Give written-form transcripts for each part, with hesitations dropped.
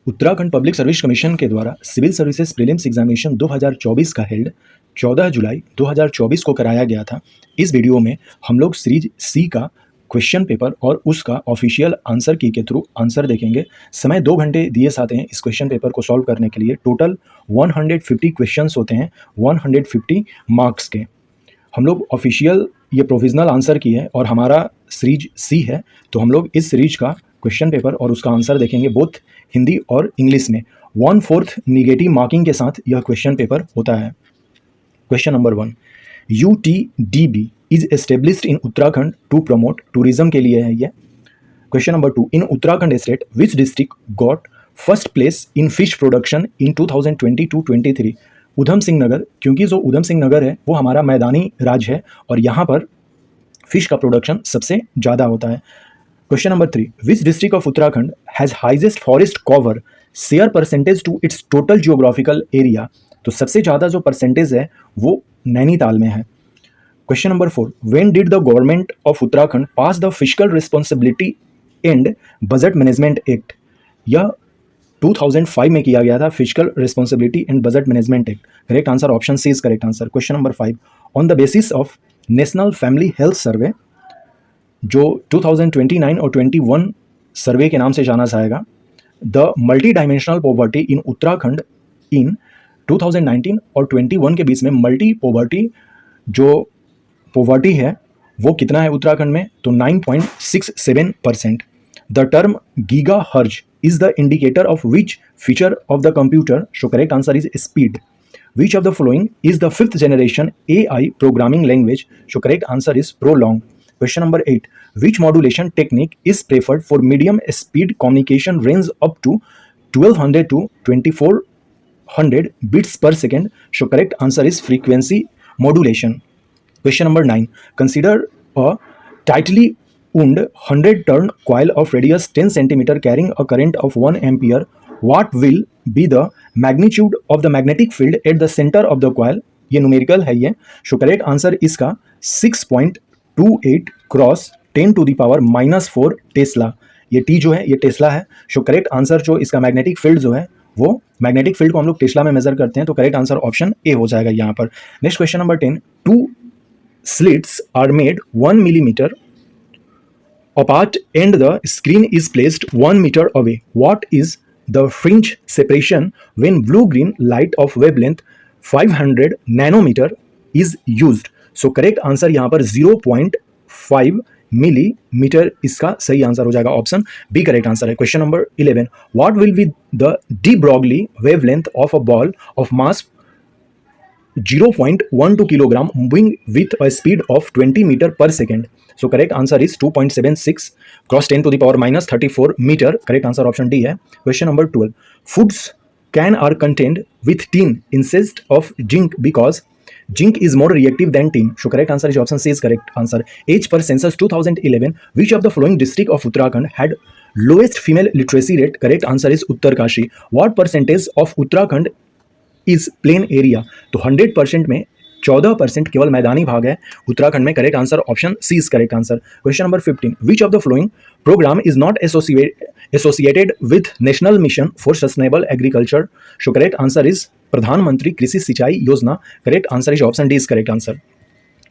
Uttarakhand public service commission के द्वारा civil services prelims examination 2024 का हेल्ड 14 जुलाई 2024 को कराया गया था। इस वीडियो में हम लोग सीरीज सी का क्वेश्चन पेपर और उसका ऑफिशियल आंसर की के थ्रू आंसर देखेंगे। समय 2 घंटे दिए जाते हैं इस क्वेश्चन पेपर को सॉल्व करने के लिए। टोटल 150 क्वेश्चंस होते हैं, 150 मार्क्स के। हम लोग ऑफिशियल ये प्रोविजनल आंसर की है और हमारा सीरीज सी है, तो हम लोग इस सीरीज का क्वेश्चन पेपर और उसका आंसर देखेंगे बोथ हिंदी और इंग्लिश में। 1/4 निगेटिव मार्किंग के साथ यह क्वेश्चन पेपर होता है। Question number 1, UTDB is established in Uttarakhand to promote tourism के लिए है ये। Question number 2, in Uttarakhand state which district got first place in fish production in 2022-23। Udham Singh Nagar, क्योंकि जो ऊधम सिंह नगर है वो हमारा मैदानी राज्य है और यहाँ पर फिश का प्रोडक्शन सबसे ज़्यादा होता है। Question number 3, which district of Uttarakhand has highest forest cover share percentage to its total geographical area. तो सबसे ज़्यादा जो परसेंटेज है वो नैनीताल में है। Question number 4, when did the government of Uttarakhand pass the physical responsibility and budget management act. यह 2005 में किया गया था, physical responsibility and budget management act. Correct answer option C is correct answer. Question number 5, on the basis of national family health survey, जो 2029 और 21 सर्वे के नाम से जाना जाएगा, the multi dimensional poverty in Uttarakhand in 2019 और 21 के बीच में मल्टी पॉवर्टी जो पॉवर्टी है वो कितना है उत्तराखंड में, तो 9.67%। द टर्म गीगा हर्ज is the indicator of which feature of the computer, so correct answer is speed. Which of the following is the 5th generation AI programming language? So correct answer is Prolong. Question number 8. Which modulation technique is preferred for medium speed communication range up to 1200 to 2400 bits per second? So correct answer is frequency modulation. Question number 9. Consider a tightly wound 100 turn coil of radius 10 cm carrying a current of 1 ampere. What will be the magnitude of the magnetic field at the center of the coil? ये numerical है ये। सो correct answer इसका 6.28 cross 10 to the power -4 Tesla. ये T जो है ये Tesla है। So correct answer जो इसका मैग्नेटिक फील्ड जो है वो मैग्नेटिक फील्ड को हम लोग टेस्ला में मेजर करते हैं, तो करेक्ट आंसर ऑप्शन ए हो जाएगा यहाँ पर। Next question number 10, 2 slits are made 1 millimeter apart and the screen is placed 1 meter away. What is the fringe separation when blue-green light of wavelength 500 nanometer is used? So correct answer यहाँ पर 0.5 millimetre इसका सही answer हो जाएगा। Option B correct answer है। Question number 11, what will be the de Broglie wavelength of a ball of mass 0.12 kilogram moving with a speed of 20 meter per second? So correct answer is 2.76 cross 10 to the power -34 meter. Correct answer option D है। Question number 12, foods can are contained with tin instead of zinc because zinc is more reactive than tin. So correct answer is option C is correct answer. Age per census 2011, which of the following district of Uttarakhand had lowest female literacy rate? Correct answer is Uttarkashi. What percentage of Uttarakhand is plain area? तो 100% में 14% केवल मैदानी भाग है उत्तराखंड में। Correct answer option C is correct answer. Question number 15, which of the following programme is not associated with national mission for sustainable agriculture? So correct answer is Pradhan Mantri Krishi Sinchai Yojana. Correct answer is option D is correct answer.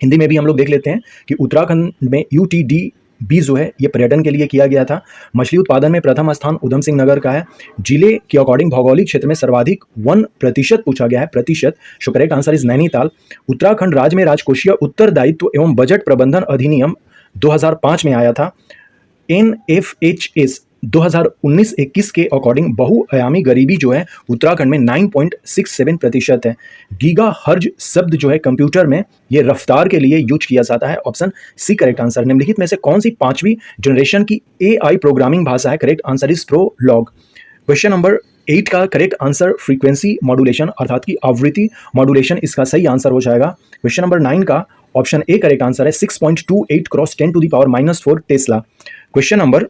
Hindi में भी हम लोग देख लेते हैं कि उत्तराखंड में UTDB जो है ये पर्यटन के लिए किया गया था। मछली उत्पादन में प्रथम स्थान ऊधम सिंह नगर का है। जिले के अकॉर्डिंग भौगोलिक क्षेत्र में सर्वाधिक 1% पूछा गया है, प्रतिशत। सो correct answer is Nainital. Uttarakhand राज्य में राजकोषीय उत्तरदायित्व एवं बजट प्रबंधन अधिनियम 2005 में आया था। NFHS 2019-21 के अकॉर्डिंग बहुआयामी गरीबी जो है उत्तराखंड में 9.67% है। गीगा हर्ज शब्द जो है कंप्यूटर में ये रफ्तार के लिए यूज किया जाता है। Option C correct answer. निम्नलिखित में से कौन सी 5वीं जनरेशन की AI प्रोग्रामिंग भाषा है? Correct answer is Prolog. Question number 8 का करेक्ट आंसर फ्रीक्वेंसी मॉड्यूलेशन अर्थात की आवृत्ति मॉड्यूलेशन इसका सही आंसर हो जाएगा। क्वेश्चन नंबर 9 का ऑप्शन ए करेक्ट आंसर है 6.28 cross 10 to the power -4 Tesla. Question number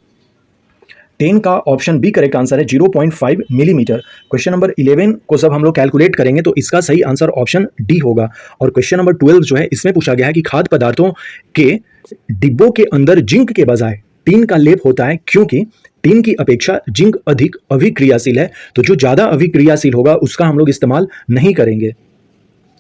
10 का ऑप्शन बी करेक्ट आंसर है 0.5 मिलीमीटर। क्वेश्चन नंबर 11 को जब हम लोग कैलकुलेट करेंगे तो इसका सही आंसर ऑप्शन डी होगा। और क्वेश्चन नंबर 12 जो है इसमें पूछा गया है कि खाद्य पदार्थों के डिब्बों के अंदर जिंक के बजाय टीन का लेप होता है क्योंकि टिन की अपेक्षा जिंक अधिक अभिक्रियाशील है, तो जो ज़्यादा अभिक्रियाशील होगा उसका हम लोग इस्तेमाल नहीं करेंगे।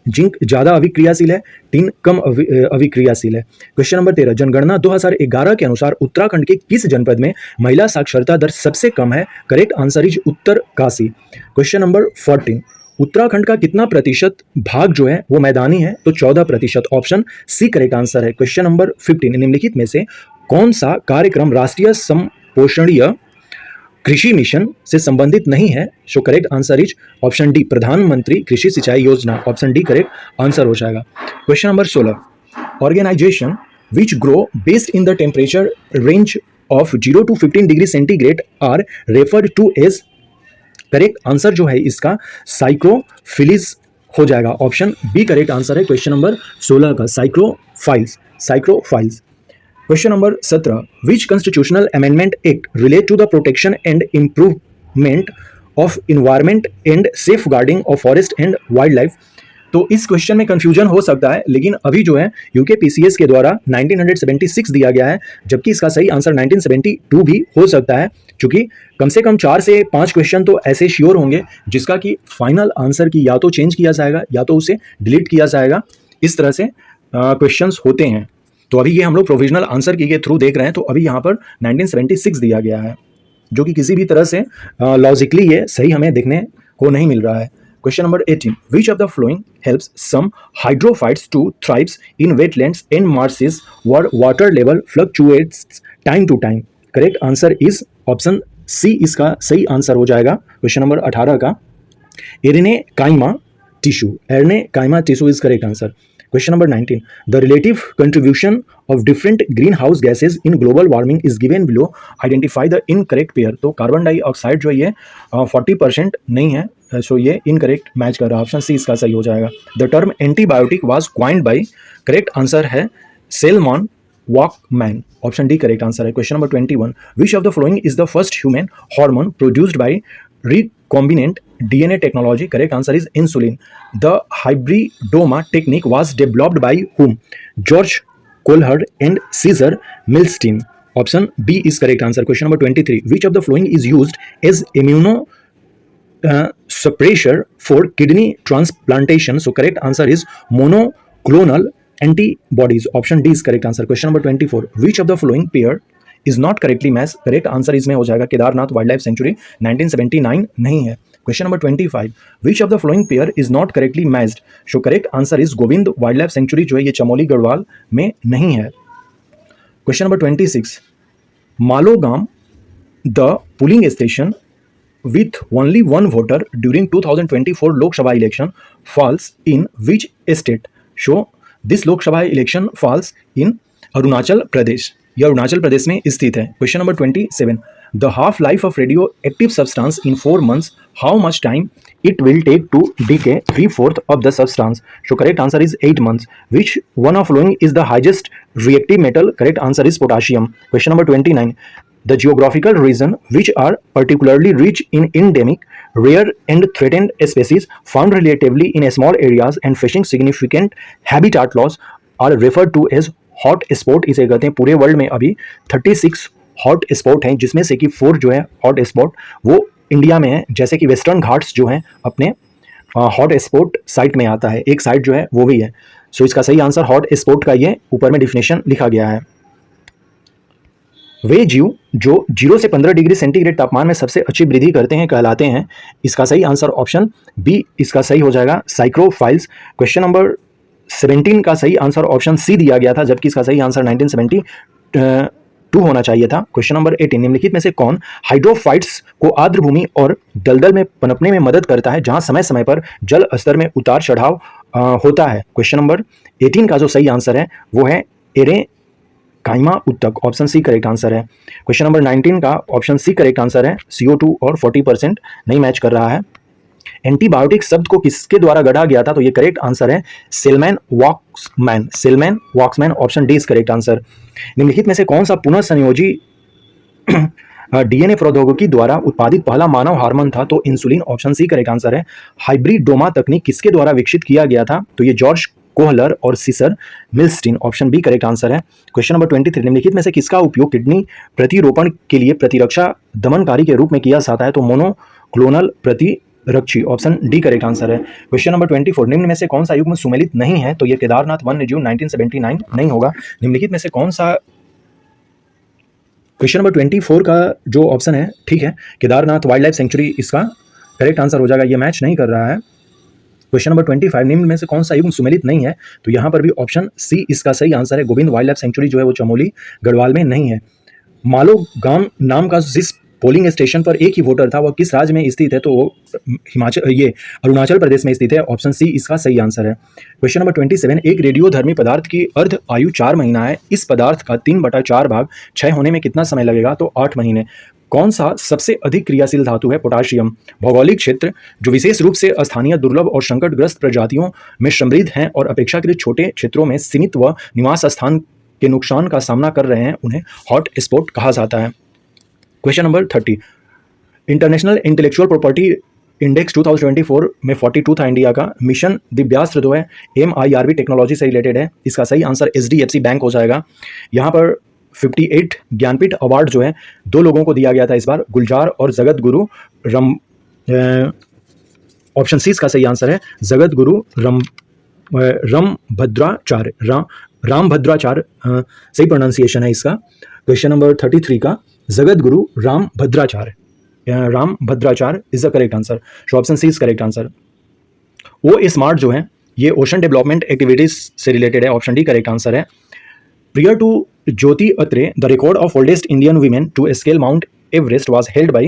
जिंक ज़्यादा अभिक्रियाशील है, टिन कम अभिक्रियाशील है। क्वेश्चन नंबर 13, जनगणना 2011 के अनुसार उत्तराखंड के किस जनपद में महिला साक्षरता दर सबसे कम है? Correct answer is Uttarkashi. Question number 14, Uttarakhand का कितना प्रतिशत भाग जो है वो मैदानी है? तो 14%, ऑप्शन सी करेक्ट आंसर है। क्वेश्चन नंबर 15, निम्नलिखित में से कौन सा कार्यक्रम राष्ट्रीय संपोषणीय कृषि मिशन से संबंधित नहीं है? So correct answer is option D, प्रधानमंत्री कृषि सिंचाई योजना। ऑप्शन डी करेक्ट आंसर हो जाएगा। Question number 16, organisation which grow based in the temperature range of 0 to 15 degree centigrade are referred to as, correct answer जो है इसका साइक्रोफिलिस हो जाएगा। Option B correct answer है क्वेश्चन नंबर 16 का, psychrophiles. Question number 17, which constitutional amendment act relate to the protection and improvement of environment and safeguarding of forest and wildlife? तो इस question में confusion हो सकता है, लेकिन अभी जो है यूकेपीसीएस के द्वारा 1976 दिया गया है, जबकि इसका सही आंसर 1972 भी हो सकता है, क्योंकि कम से कम 4 से 5 क्वेश्चन तो ऐसे श्योर होंगे जिसका कि फाइनल आंसर की या तो चेंज किया जाएगा या तो उसे डिलीट किया जाएगा। इस तरह से क्वेश्चंस होते हैं। तो अभी ये हम लोग प्रोविजनल आंसर की के थ्रू देख रहे हैं, तो अभी यहाँ पर 1976 दिया गया है, जो कि किसी भी तरह से लॉजिकली ये सही हमें देखने को नहीं मिल रहा है। Question number 18, which of the following helps some hydrophytes to thrives in wetlands and marshes where water level fluctuates time to time? Correct answer is option C, इसका सही आंसर हो जाएगा क्वेश्चन नंबर 18 का, aerenchyma tissue. Aerenchyma tissue is correct answer. Question number 19, the relative contribution of different greenhouse gases in global warming is given below, identify the incorrect pair। तो carbon dioxide जो ये 40% नहीं है, सो ये incorrect match कर रहा है। ऑप्शन सी इसका सही हो जाएगा। The term antibiotic was coined by, correct answer है Selman Waksman. Option D correct answer है। Question number 21, which of the following is the first human hormone produced by recombinant DNA technology? Correct answer is insulin. The hybridoma technique was developed by whom? George Colhard and Caesar Milstein. Option B is correct answer. Question number 23, which of the following is used as immuno suppressor for kidney transplantation? So correct answer is monoclonal antibodies. Option D is correct answer. Question number 24, which of the following pair is not correctly match? Correct answer इसमें हो जाएगा Kedarnath wild life century 1979 नहीं है। Question number 25, which of the following pair is not correctly matched? So correct answer is Govind wild life sanctuary जो है ये चमोली गढ़वाल में नहीं है। Question number 26, Malogam the polling station with only one voter during 2024 Lok Sabha election falls in which state? So this Lok Sabha election falls in Arunachal Pradesh. यह अरुणाचल प्रदेश में स्थित है। Question number 27, the half life of radioactive substance in 4 months, how much time it will take to decay 3/4 of the substance? So correct answer is 8 months. Which one of following is the highest reactive metal? Correct answer is potassium. Question number 29, the geographical region which are particularly rich in endemic, rare and threatened species found relatively in small areas and facing significant habitat loss are referred to as hot spot. इसे कहते हैं। पूरे world में अभी 36 hot spot हैं, जिसमें से कि 4 जो है हॉट स्पॉट वो इंडिया में है, जैसे कि वेस्टर्न घाट्स जो हैं अपने हॉट स्पॉट साइट में आता है। एक साइट जो है वो भी है। सो इसका सही आंसर हॉट स्पॉट का ये ऊपर में डिफिनेशन लिखा गया है। वे जीव जो 0 से 15 डिग्री सेंटीग्रेड तापमान में सबसे अच्छी वृद्धि करते हैं कहलाते हैं। इसका सही आंसर ऑप्शन बी इसका सही हो जाएगा, साइक्रोफाइल्स। क्वेश्चन नंबर 17 का सही आंसर ऑप्शन सी दिया गया था, जबकि इसका सही आंसर 1972 होना चाहिए था। क्वेश्चन नंबर 18, निम्नलिखित में से कौन हाइड्रोफाइट्स को आर्द्र भूमि और दलदल में पनपने में मदद करता है, जहां समय समय पर जल स्तर में उतार चढ़ाव होता है? क्वेश्चन नंबर 18 का जो सही आंसर है वो है एरेकाइमा उत्तक। ऑप्शन सी करेक्ट आंसर है। क्वेश्चन नंबर 19 का ऑप्शन सी करेक्ट आंसर है। CO2 और 40% नहीं मैच कर रहा है। एंटीबायोटिक शब्द को किसके द्वारा गढ़ा गया था? तो ये करेक्ट आंसर है salesman Voxman. Salesman Voxman, option D is correct answer. निम्नलिखित में से कौन सा पुनः संयोजी डीएनए प्रौद्योगिकी द्वारा उत्पादित पहला मानव हार्मोन था? तो insulin. Option C correct answer है। हाइब्रिडोमा तकनीक किसके द्वारा विकसित किया गया था? तो ये जॉर्ज कोहलर और सीसर मिल्स्टीन, ऑप्शन बी करेक्ट आंसर है। क्वेश्चन नंबर 23, निम्नलिखित में से किसका उपयोग किडनी प्रतिरोपण के लिए प्रतिरक्षा दमनकारी के रूप में किया जाता है? तो मोनोक्लोनल प्रतिरक्षी, ऑप्शन डी करेक्ट आंसर है। क्वेश्चन नंबर 24, निम्न में से कौन सा युग्म सुमेलित नहीं है? तो ये केदारनाथ वन्यजीव 1979 नहीं होगा। निम्नलिखित में से कौन सा, क्वेश्चन नंबर 24 का जो ऑप्शन है, ठीक है, केदारनाथ वाइल्ड लाइफ सेंचुरी इसका करेक्ट आंसर हो जाएगा, ये मैच नहीं कर रहा है। क्वेश्चन नंबर 25, निम्न में से कौन सा युग्म सुमेलित नहीं है? तो यहाँ पर भी ऑप्शन सी इसका सही आंसर है। गोविंद वाइल्ड लाइफ सेंचुरी जो है वो चमोली गढ़वाल में नहीं है। मालोगाम नाम का जिस पोलिंग स्टेशन पर एक ही वोटर था वह किस राज्य में स्थित है? तो वो अरुणाचल प्रदेश में स्थित है, ऑप्शन सी इसका सही आंसर है। क्वेश्चन नंबर 27, एक रेडियोधर्मी पदार्थ की अर्ध आयु 4 महीना है, इस पदार्थ का 3/4 भाग क्षय होने में कितना समय लगेगा? तो 8 महीने। कौन सा सबसे अधिक क्रियाशील धातु है? पोटाशियम। भौगोलिक क्षेत्र जो विशेष रूप से स्थानीय दुर्लभ और संकटग्रस्त प्रजातियों में समृद्ध हैं और अपेक्षाकृत छोटे क्षेत्रों में सीमित व निवास स्थान के नुकसान का सामना कर रहे हैं, उन्हें हॉट स्पॉट कहा जाता है। Question number 30, international intellectual property index 2024 में 42 था इंडिया का। मिशन दिव्यास्त्र जो है MIRV टेक्नोलॉजी से रिलेटेड है, इसका सही आंसर HDFC बैंक हो जाएगा। यहाँ पर 58 ज्ञानपीठ अवार्ड जो है 2 लोगों को दिया गया था इस बार, गुलजार और जगत गुरु ऑप्शन सी इसका सही आंसर है, जगत गुरु रामभद्राचार्य सही प्रोनाउंसिएशन है इसका। क्वेश्चन नंबर 33 का Jagat Guru Rambhadracharya is the correct answer, so option C is correct answer. वो स्मार्ट जो है ये ओशन डेवलपमेंट एक्टिविटीज से रिलेटेड है, ऑप्शन डी करेक्ट आंसर है। Prior to Jyoti Atre, the record of oldest Indian women to scale Mount Everest was held by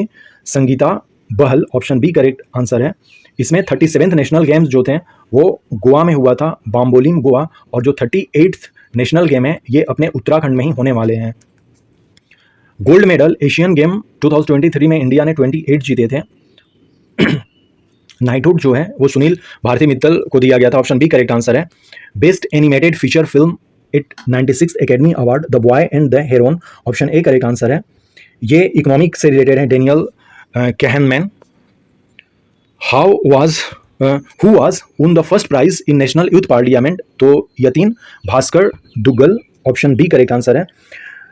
Sangeeta Bahl, option B correct answer है। इसमें 37th national games जो थे वो गोवा में हुआ था, बाम्बोलिम गोवा, और जो 38th नेशनल गेम है ये अपने उत्तराखंड में ही होने वाले हैं। गोल्ड मेडल एशियन गेम 2023 में इंडिया ने 28 जीते थे। नाइटहुड जो है वो सुनील भारती मित्तल को दिया गया था, ऑप्शन बी करेक्ट आंसर है। Best animated feature film at 96 Academy award the boy and the heron, option A correct answer है। ये इकोनॉमिक से रिलेटेड है, Daniel Kahneman. Who was won the first prize in national youth parliament? तो Yatin Bhaskar Duggal, option B correct answer है।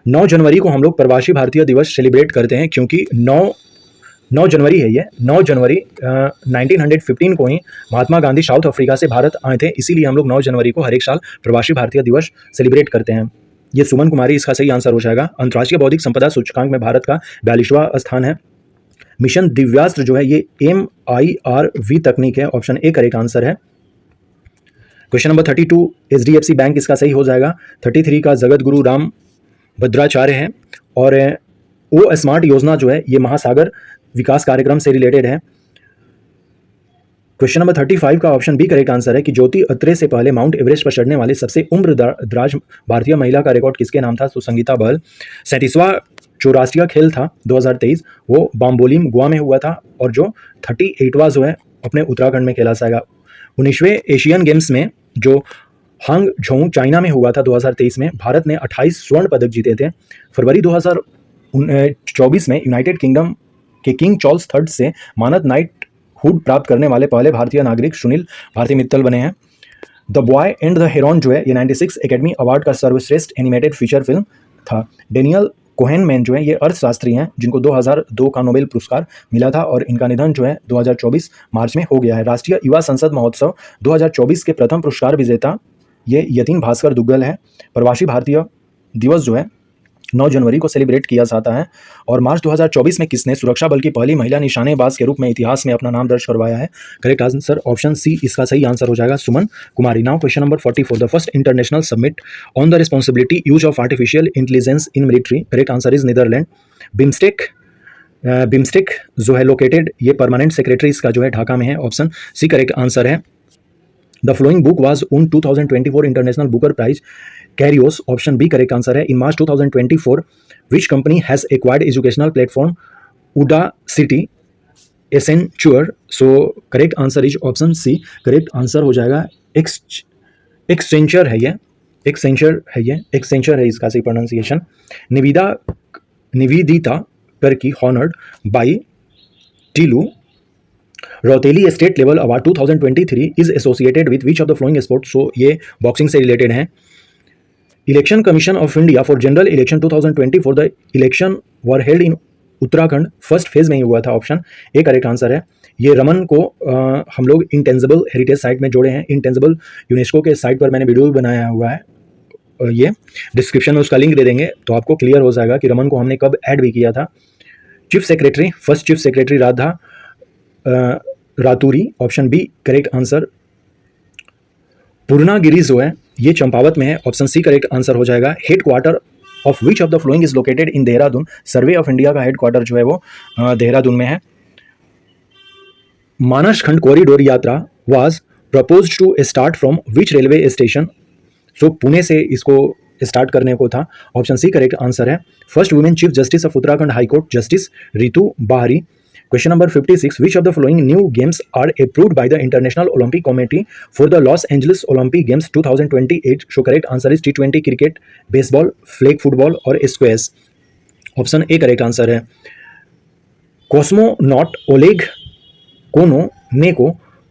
9 जनवरी को हम लोग प्रवासी भारतीय दिवस सेलिब्रेट करते हैं क्योंकि 9 जनवरी है ये, 9 जनवरी 1915 को ही महात्मा गांधी साउथ अफ्रीका से भारत आए थे, इसीलिए हम लोग 9 जनवरी को हर एक साल प्रवासी भारतीय दिवस सेलिब्रेट करते हैं। ये सुमन कुमारी इसका सही आंसर हो जाएगा। अंतर्राष्ट्रीय बौद्धिक संपदा सूचकांक में भारत का 42वां स्थान है। मिशन दिव्यास्त्र जो है ये MIRV तकनीक है, ऑप्शन ए करेक्ट आंसर है। क्वेश्चन नंबर 32, HDFC बैंक इसका सही हो जाएगा। 33 का जगत गुरु राम भद्राचार्य है, और वो स्मार्ट योजना जो है ये महासागर विकास कार्यक्रम से रिलेटेड है। क्वेश्चन नंबर 35 का ऑप्शन बी करेक्ट आंसर है कि ज्योति अत्रे से पहले माउंट एवरेस्ट पर चढ़ने वाली सबसे उम्रदराज भारतीय महिला का रिकॉर्ड किसके नाम था? तो संगीता बहल। 37वां जो राष्ट्रीय खेल था 2023 वो बाम्बोलिम गोवा में हुआ था, और जो 38वां जो है अपने उत्तराखंड में खेला जाएगा। 19वें एशियन गेम्स में जो हांगझोउ चाइना में हुआ था 2023 में, भारत ने 28 स्वर्ण पदक जीते थे। फरवरी 2024 में यूनाइटेड किंगडम के किंग चार्ल्स III से मानद नाइटहुड प्राप्त करने वाले पहले भारतीय नागरिक सुनील भारती मित्तल बने हैं। The boy and the Heron जो है ये 96 एकेडमी अवार्ड का सर्वश्रेष्ठ एनिमेटेड फीचर फिल्म था। डेनियल कोहेनमैन जो है ये अर्थशास्त्री हैं जिनको 2002 का नोबेल पुरस्कार मिला था, और इनका निधन जो है 2024 मार्च में हो गया है। राष्ट्रीय युवा संसद महोत्सव 2024 के प्रथम पुरस्कार विजेता ये यतीन भास्कर दुग्गल है। प्रवासी भारतीय दिवस जो है 9 जनवरी को सेलिब्रेट किया जाता है। और मार्च 2024 में किसने सुरक्षा बल की पहली महिला निशानेबाज के रूप में इतिहास में अपना नाम दर्ज करवाया है? करेक्ट आंसर ऑप्शन सी इसका सही आंसर हो जाएगा, Suman Kumari. Now question number 44, the first international summit on the responsibility use of artificial intelligence in military, correct answer is Netherland. BIMSTEC जो है लोकेटेड, ये परमानेंट सेक्रेटरी इसका जो है ढाका में है, ऑप्शन सी करेक्ट आंसर है। The following book was won 2024 international Booker prize Kairos, option B correct answer है। In March 2024 which company has acquired educational platform Udacity Accenture, so correct answer is option C, correct answer हो जाएगा Accenture है ये, Accenture है इसका सही pronunciation. Nivedita Karki honoured by Teelu Rauteli state level award 2023 is associated with which of the flowing sport. सो ये boxing से related है। Election commission of India for general election 2020 for the election were held in Uttarakhand, first phase में ही हुआ था। Option A correct answer है। ये रमन को हम लोग इंटेंजिबल हेरिटेज साइट में जोड़े हैं। इंटेंजिबल यूनेस्को के साइट पर मैंने वीडियो भी बनाया हुआ है, ये डिस्क्रिप्शन में उसका लिंक दे देंगे तो आपको क्लियर हो जाएगा कि रमन को हमने कब ऐड भी किया था। Chief secretary, first chief secretary Radha Raturi, option B correct answer. Purnagiri जो है ये चंपावत में है, ऑप्शन सी करेक्ट आंसर हो जाएगा। Head quarter of which of the following is located in Dehradun. Survey of India का हेड क्वार्टर जो है वो देहरादून में है। मानस खंड कॉरिडोर यात्रा was proposed to start from which railway station. So Pune से इसको स्टार्ट करने को था, ऑप्शन सी करेक्ट आंसर है। First women chief justice of Uttarakhand high court justice Ritu Bahri. Question number 56, which of the following new games are approved by the international Olympic committee for the Los Angeles Olympic games 2028। So correct answer is T20 cricket, baseball, flag football और squash. Option A correct answer है। Cosmonaut Oleg Kononenko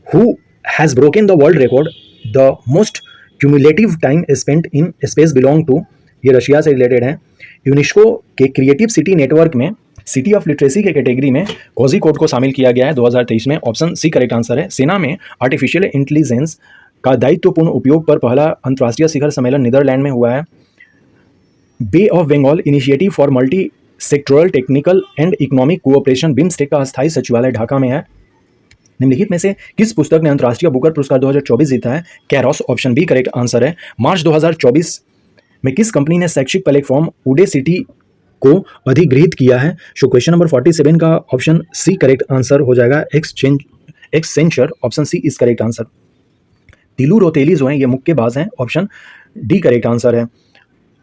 who has broken the world record the most cumulative time spent in space belong to, ये Russia से related है। UNESCO के creative city network में city of literacy के category में कोझिकोड को शामिल किया गया है 2023 में, ऑप्शन सी करेक्ट आंसर है। सेना में आर्टिफिशियल इंटेलिजेंस का दायित्वपूर्ण उपयोग पर पहला अंतर्राष्ट्रीय शिखर सम्मेलन नीदरलैंड में हुआ है। Bay of Bengal initiative for multi sectoral technical and economic cooperation BIMSTEC का अस्थायी सचिवालय ढाका में है। निम्नलिखित में से किस पुस्तक ने अंतर्राष्ट्रीय बुकर पुरस्कार 2024 जीता है। कैरोस, ऑप्शन बी करेक्ट आंसर है। मार्च 2024 में किस कंपनी ने शैक्षिक प्लेटफॉर्म उडेसिटी को अधिग्रहित किया है। सो क्वेश्चन नंबर 47 का ऑप्शन सी करेक्ट आंसर हो जाएगा। Accenture, option C is correct answer. Tilu Rauteli जो है ये मुक्केबाज हैं, ऑप्शन डी करेक्ट आंसर है।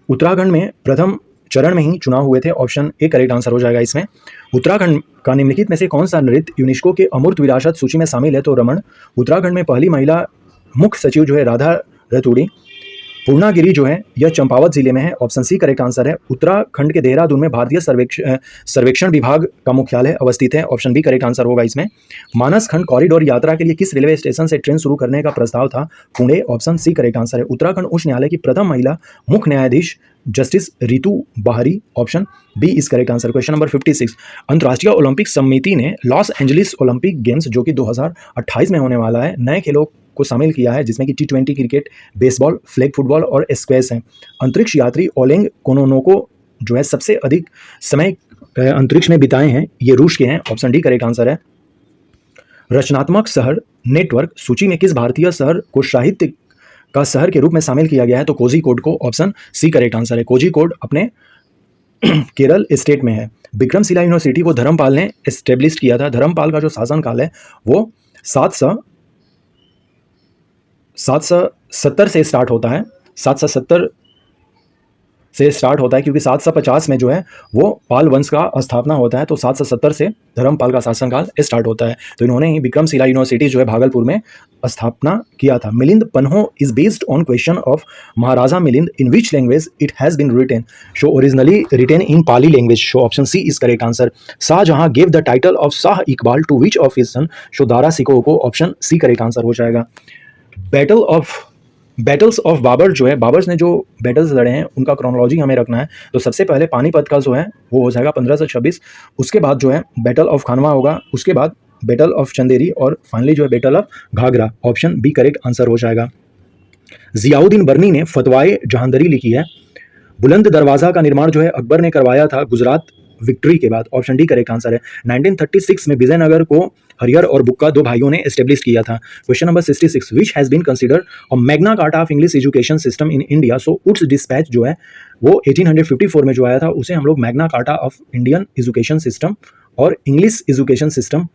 उत्तराखंड में प्रथम चरण में ही चुनाव हुए थे, ऑप्शन ए करेक्ट आंसर हो जाएगा इसमें। उत्तराखंड का निम्नलिखित में से कौन सा नृत्य यूनेस्को के अमूर्त विरासत सूची में शामिल है। तो रमण। उत्तराखंड में पहली महिला मुख्य सचिव जो है राधा रतूड़ी। पूर्णागिरी जो है यह चंपावत जिले में है, ऑप्शन सी करेक्ट आंसर है। उत्तराखंड के देहरादून में भारतीय सर्वेक्षण विभाग का मुख्यालय अवस्थित है, ऑप्शन बी करेक्ट आंसर होगा इसमें। मानस खंड कॉरिडोर यात्रा के लिए किस रेलवे स्टेशन से ट्रेन शुरू करने का प्रस्ताव था। Pune, option C correct answer है। उत्तराखंड उच्च न्यायालय की प्रथम महिला मुख्य न्यायाधीश justice Ritu Bahri, option B is correct answer. Question number 56, अंतर्राष्ट्रीय ओलंपिक समिति ने लॉस एंजलिस ओलंपिक गेम्स जो कि 2028 में होने वाला है नए खेलों को शामिल किया है, जिसमें कि T20 cricket, baseball, flag football और स्क्वैश हैं। अंतरिक्ष यात्री ओलेग कोनोनोको जो है सबसे अधिक समय अंतरिक्ष में बिताए हैं, ये रूस के हैं, ऑप्शन डी करेक्ट आंसर है। रचनात्मक शहर नेटवर्क सूची में किस भारतीय शहर को साहित्य का शहर के रूप में शामिल किया गया है। तो कोझिकोड को, ऑप्शन सी करेक्ट आंसर है। कोझिकोड अपने केरल स्टेट में है। विक्रमशिला यूनिवर्सिटी को धर्मपाल ने एस्टेब्लिश किया था। धर्मपाल का जो शासनकाल है वो 770 से स्टार्ट होता है, 770 से स्टार्ट होता है क्योंकि 750 में जो है वो पाल वंश का स्थापना होता है, तो 770 से धर्मपाल का शासनकाल स्टार्ट होता है। तो इन्होंने ही विक्रमशिला यूनिवर्सिटी जो है भागलपुर में स्थापना किया था। Milinda Panha is based on question of Maharaja Milinda in which language it has been written. So originally written in Pali language. So option C is correct answer. Shahjahan gave the title of Shah Iqbal to which of his son. So Dara Shikoh को, option C correct answer हो जाएगा। Battles of Babar जो है, बाबर ने जो battles लड़े हैं उनका क्रोनोलॉजी हमें रखना है। तो सबसे पहले पानीपत का जो है वो हो जाएगा 1526, उसके बाद जो है बैटल ऑफ खानवा होगा, उसके बाद बैटल ऑफ चंदेरी और फाइनली जो है battle of Ghaghra, option B correct answer हो जाएगा। जियाउद्दीन बर्नी ने फतवाए जहांदरी लिखी है। बुलंद दरवाज़ा का निर्माण जो है अकबर ने करवाया था गुजरात विक्ट्री के बाद, ऑप्शन डी करेक्ट आंसर है। 1936 में विजयनगर को हरियर और बुक्का दो भाइयों ने एस्टेब्लिश किया था। Question number 66, which has been considered a Magna Carta of English education system in India. So Wood's despatch जो है वो 1854 में जो आया था उसे हम लोग Magna Carta of Indian education system और इंग्लिश एजुकेशन सिस्टम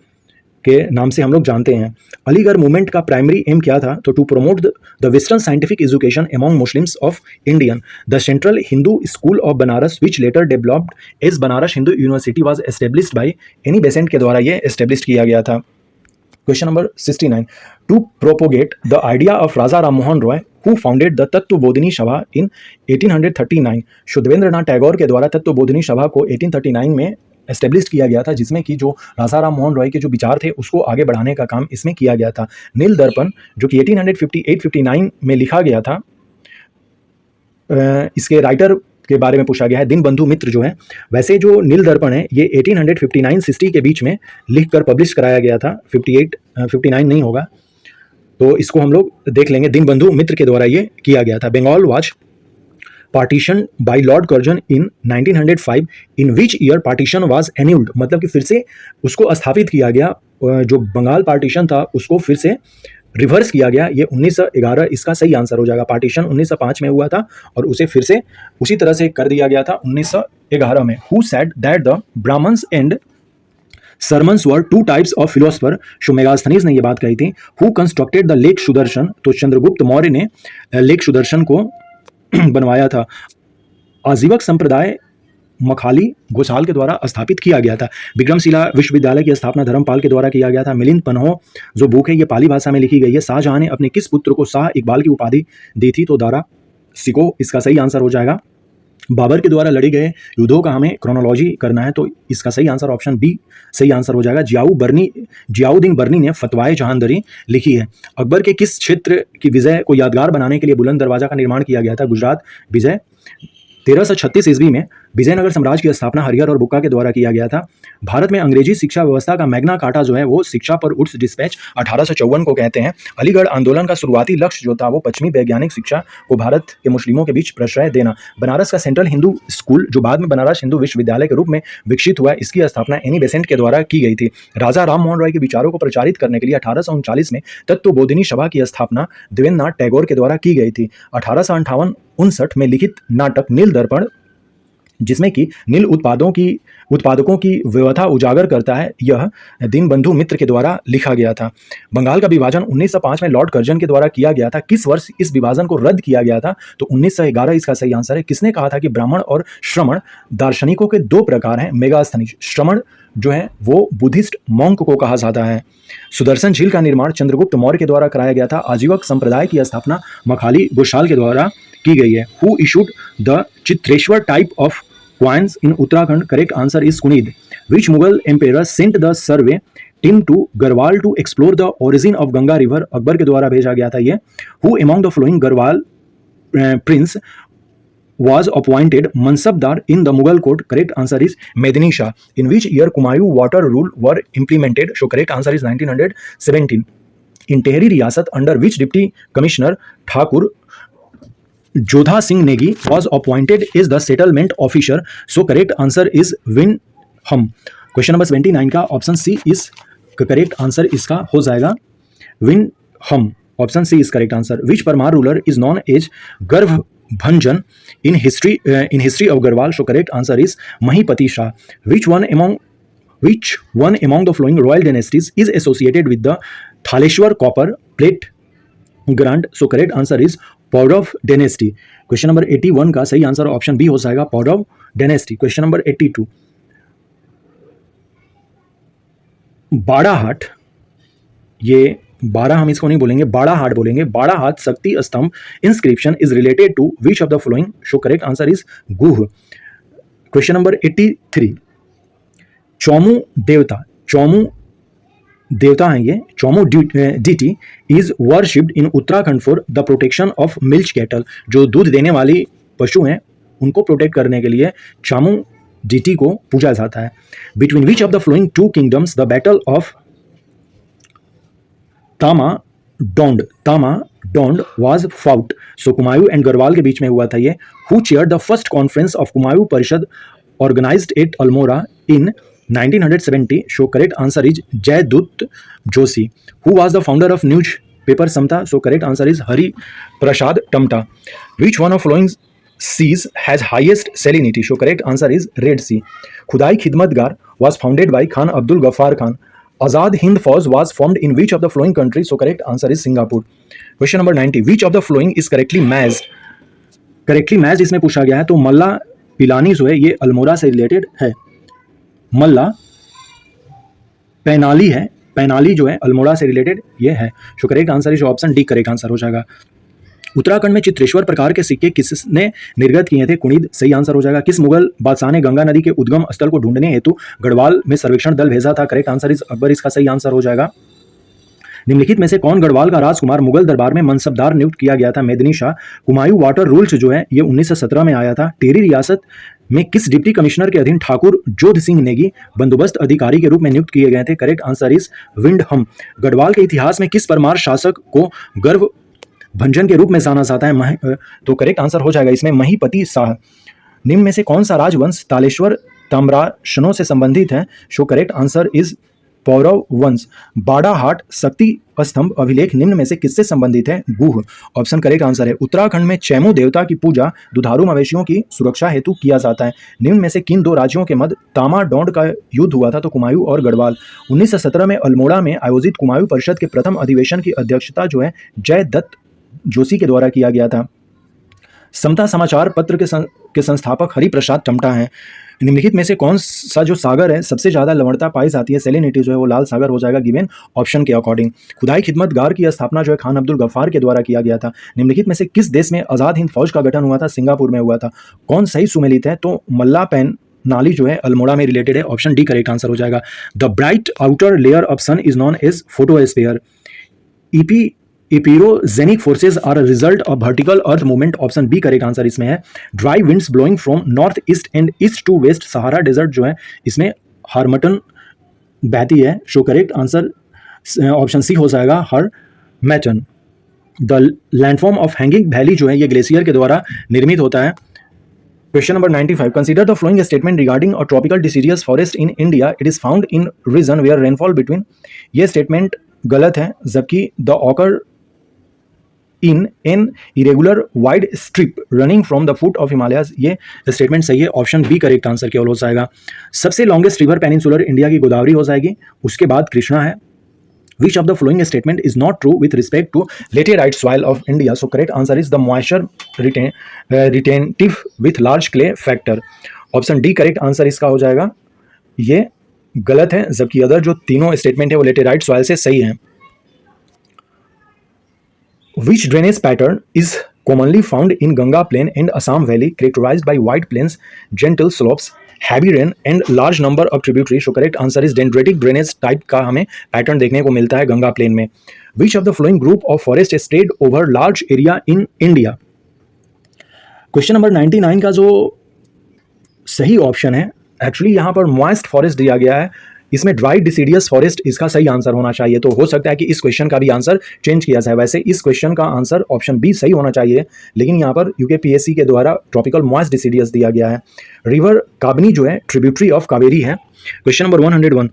के नाम से हम लोग जानते हैं। अलीगढ़ मूवमेंट का प्राइमरी एम क्या था। तो to promote the western scientific education among Muslims of Indian. The central Hindu school of Banaras which later developed as Banaras Hindu university was established by Annie Besant के द्वारा ये एस्टेब्लिश किया गया था। Question number 69, to propagate the idea of Raja Ram Mohan Roy who founded the Tattvabodhini सभा इन 1839। देवेंद्रनाथ टैगोर के द्वारा तत्वबोधिनी सभा को 1839 में एस्टेब्लिश किया गया था, जिसमें कि जो राजा राम मोहन रॉय के जो विचार थे उसको आगे बढ़ाने का काम इसमें किया गया था। नील दर्पण जो कि 1858-59 में लिखा गया था, इसके राइटर के बारे में पूछा गया है, दीनबंधु मित्र जो है। वैसे जो नील दर्पण है ये 1859-60 के बीच में लिखकर पब्लिश कराया गया था, 59 नहीं होगा, तो इसको हम लोग देख लेंगे। दीनबंधु मित्र के द्वारा ये किया गया था। Bengal was partition by lord Curzon in 1905, in which year partition was annulled, मतलब कि फिर से उसको स्थापित किया गया। जो बंगाल पार्टीशन था उसको फिर से रिवर्स किया गया, ये 1911 इसका सही आंसर हो जाएगा। पार्टीशन 1905 में हुआ था और उसे फिर से उसी तरह से कर दिया गया था 1911 में। Who said that the Brahmans and Sarmans were two types of philosopher, so Megasthenes ने ये बात कही थी। Who constructed the lake Sudarshan, तो चंद्रगुप्त मौर्य ने लेक सुदर्शन को बनवाया था। आजीवक संप्रदाय मखाली घोषाल के द्वारा स्थापित किया गया था। विक्रमशिला विश्वविद्यालय की स्थापना धर्मपाल के द्वारा किया गया था। मिलिंद पन्हो जो बुक है ये पाली भाषा में लिखी गई है। शाहजहां ने अपने किस पुत्र को शाह इकबाल की उपाधि दी थी, तो दारा सिको इसका सही आंसर हो जाएगा। बाबर के द्वारा लड़े गए युद्धों का हमें क्रोनोलॉजी करना है, तो इसका सही आंसर ऑप्शन बी सही आंसर हो जाएगा। जियाउद्दीन बर्नी ने फतवाए जहांदरी लिखी है। अकबर के किस क्षेत्र की विजय को यादगार बनाने के लिए बुलंद दरवाजा का निर्माण किया गया था? गुजरात विजय। 1336 ईस्वी में विजयनगर साम्राज्य की स्थापना हरिहर और बुक्का के द्वारा किया गया था। भारत में अंग्रेजी शिक्षा व्यवस्था का मैग्ना कार्टा जो है वो शिक्षा पर उड्स डिस्पैच 1854 को कहते हैं। अलीगढ़ आंदोलन का शुरुआती लक्ष्य जो था वो पश्चिमी वैज्ञानिक शिक्षा को भारत के मुस्लिमों के बीच प्रश्रय देना। बनारस का सेंट्रल हिंदू स्कूल जो बाद में बनारस हिंदू विश्वविद्यालय के रूप में विकसित हुआ, इसकी स्थापना एनी बेसेंट के द्वारा की गई थी। राजा राम मोहन रॉय के विचारों को प्रचारित करने के लिए 1839 में तत्वबोधिनी सभा की स्थापना देवेंद्रनाथ टैगोर के द्वारा की गई थी। 1858-59 में लिखित नाटक नील दर्पण, जिसमें कि नील उत्पादकों की व्यवस्था उजागर करता है, यह दीनबंधु मित्र के द्वारा लिखा गया था। बंगाल का विभाजन 1905 में लॉर्ड कर्जन के द्वारा किया गया था। किस वर्ष इस विभाजन को रद्द किया गया था? तो 1911 इसका सही आंसर है। किसने कहा था कि ब्राह्मण और श्रमण दार्शनिकों के दो प्रकार हैं? मेगास्थनीज। श्रमण जो है वो बुद्धिस्ट मॉन्क को कहा जाता है। सुदर्शन झील का निर्माण चंद्रगुप्त मौर्य के द्वारा कराया गया था। आजीवक संप्रदाय की स्थापना मखाली घोषाल के द्वारा की गई है। Who issued the Chitreshwar type of coins in Uttarakhand? Correct answer is Kunid. Which Mughal emperor sent the survey team to Garhwal to explore the origin of Ganga river? Akbar के द्वारा भेजा गया था ये। Who among the following Garhwal prince was appointed Mansabdar in the Mughal court? Correct answer is Medini Shah. In which year Kumayu water rule were implemented? So correct answer is 1917. In Tehri Riyasat under which deputy commissioner Thakur Jodha Singh Negi was appointed as the settlement officer? So correct answer is Windham. Question number 29 का option C इस correct answer इसका हो जाएगा Windham. Option C is correct answer. Which Parmar ruler is known as Garbhanjan in history of Garhwal? So correct answer is Mahipati Shah. Which one among the following royal dynasties is associated with the Thaleshwar copper plate grant? So correct answer is Paurav dynasty. Question number 81 का सही answer option B हो जाएगा Paurav dynasty. Question number 82 Barahat, ये बाड़ा हम इसको नहीं बोलेंगे, बाड़ाहाट बोलेंगे. Barahat Shakti Stambh inscription is related to which of the following? So correct answer is Guh. Question number 83 Chaumu देवता हैं ये. Chaumu deity is worshipped in Uttarakhand for the protection of milk cattle. जो दूध देने वाली पशु हैं उनको प्रोटेक्ट करने के लिए चामू डीटी को पूजा जाता है. Between which of the following two kingdoms the battle of Tama Dhond was fought? So Kumaon and Garhwal के बीच में हुआ था ये. Who chair the first conference of Kumaon Parishad organised at Almora in 1970? So correct answer is Jaydutt Joshi. Who was the founder of newspaper Samta? So correct answer is Hari Prasad Tamta. Which one of following seas has highest salinity? So correct answer is Red Sea. Khudai Khidmatgar was founded by Khan Abdul Ghaffar Khan. Azad Hind Fauj was formed in which of the following countries? So correct answer is Singapore. Question number 90. Which of the following is correctly matched? Correctly matched इसमें पूछा गया है, तो मल्ला पिलानी जो है ये अल्मोड़ा से related है. मल्ला पैनाली है, पैनाली जो है अल्मोड़ा से रिलेटेड ये है. So correct answer is option D correct answer हो जाएगा. उत्तराखंड में चित्रेश्वर प्रकार के सिक्के किसने निर्गत किए थे? कुणिद सही आंसर हो जाएगा। किस मुगल बादशाह ने गंगा नदी के उद्गम स्थल को ढूंढने हेतु गढ़वाल में सर्वेक्षण दल भेजा था? करेक्ट आंसर इज अकबर, इसका सही आंसर हो जाएगा। निम्नलिखित में से कौन गढ़वाल का राजकुमार मुगल दरबार में मनसबदार नियुक्त किया गया था? मेदिनी शाह। कुमायूं वाटर रूल्स जो है ये 1917 में आया था। टेरी रियासत में किस डिप्टी कमिश्नर के अधीन ठाकुर जोध सिंह नेगी बंदोबस्त अधिकारी के रूप में नियुक्त किए गए थे? Correct answer is Wyndham. Garhwal के इतिहास में किस परमार शासक को गर्व भंजन के रूप में जाना जाता है? तो करेक्ट आंसर हो जाएगा इसमें महीपति शाह। निम्न में से कौन सा राजवंश तालेश्वर ताम्राशनों से संबंधित है? So correct answer is Paurav वंश। बाड़ाहाट शक्ति स्तंभ अभिलेख निम्न में से किससे संबंधित है? गुह। ऑप्शन करेक्ट आंसर है। उत्तराखंड में चैमू देवता की पूजा दुधारू मवेशियों की सुरक्षा हेतु किया जाता है। निम्न में से किन दो राज्यों के मध्य तामा डोंड का युद्ध हुआ था? तो कुमायूं और गढ़वाल। 1917 में अल्मोड़ा में आयोजित कुमायूं परिषद के प्रथम अधिवेशन की अध्यक्षता जो है जय दत्त जोशी के द्वारा किया गया था। समता समाचार पत्र के संस्थापक हरिप्रसाद टमटा हैं। निम्नलिखित में से कौन सा जो सागर है सबसे ज्यादा लवणता पाई जाती है? सेलेनिटी जो है वो लाल सागर हो जाएगा गिवन ऑप्शन के अकॉर्डिंग। खुदाई खिदमतगार की स्थापना जो है खान अब्दुल गफ्फार के द्वारा किया गया था। निम्नलिखित में से किस देश में आजाद हिंद फौज का गठन हुआ था? सिंगापुर में हुआ था। कौन सही सुमेलित है? तो मल्ला पेन नाली जो है अल्मोड़ा में रिलेटेड है। ऑप्शन डी करेक्ट आंसर हो जाएगा। The bright outer layer of sun is known as photosphere. Epeirogenic forces are a result of vertical earth movement. Option B correct answer इसमें है। Dry winds blowing from north east and east to west Sahara desert जो है इसमें harmattan बहती है। So correct answer option C हो जाएगा harmattan. The landform of hanging valley जो है ये ग्लेशियर के द्वारा निर्मित होता है। Question number 95 consider the following statement regarding a tropical deciduous forest in India it is found in region where rainfall between. ये स्टेटमेंट गलत है, जबकि the occur in an irregular wide strip running from the foot of Himalayas ये statement सही है। Option B correct answer केवल हो जाएगा। सबसे लॉन्गेस्ट रिवर पेनिनसुलर इंडिया की गोदावरी हो जाएगी, उसके बाद कृष्णा है। Which of the following statement is not true with respect to laterite soil of India? So correct answer is the moisture retentive with large clay factor. Option D correct answer इसका हो जाएगा। ये गलत है, जबकि अदर जो तीनों statement है वो लेटेराइट सॉइल से सही है। Which drainage pattern is commonly found in Ganga Plain and Assam Valley, characterized by wide plains, gentle slopes, heavy rain and large number of tributaries? So correct answer is dendritic drainage type का हमें pattern देखने को मिलता है Ganga plane में। Which of the following group of forest is spread over large area in India? Question number 99 का जो सही ऑप्शन है, एक्चुअली यहाँ पर मॉइस्ट फॉरेस्ट दिया गया है, इसमें ड्राई डिसीडियस फॉरेस्ट इसका सही आंसर होना चाहिए। तो हो सकता है कि इस क्वेश्चन का भी आंसर चेंज किया जाए। वैसे इस क्वेश्चन का आंसर ऑप्शन बी सही होना चाहिए, लेकिन यहाँ पर यूकेपीएससी के द्वारा ट्रॉपिकल मॉइस्ट डिसीडियस दिया गया है। रिवर काबनी जो है ट्रिब्यूटरी ऑफ कावेरी है। Question number 101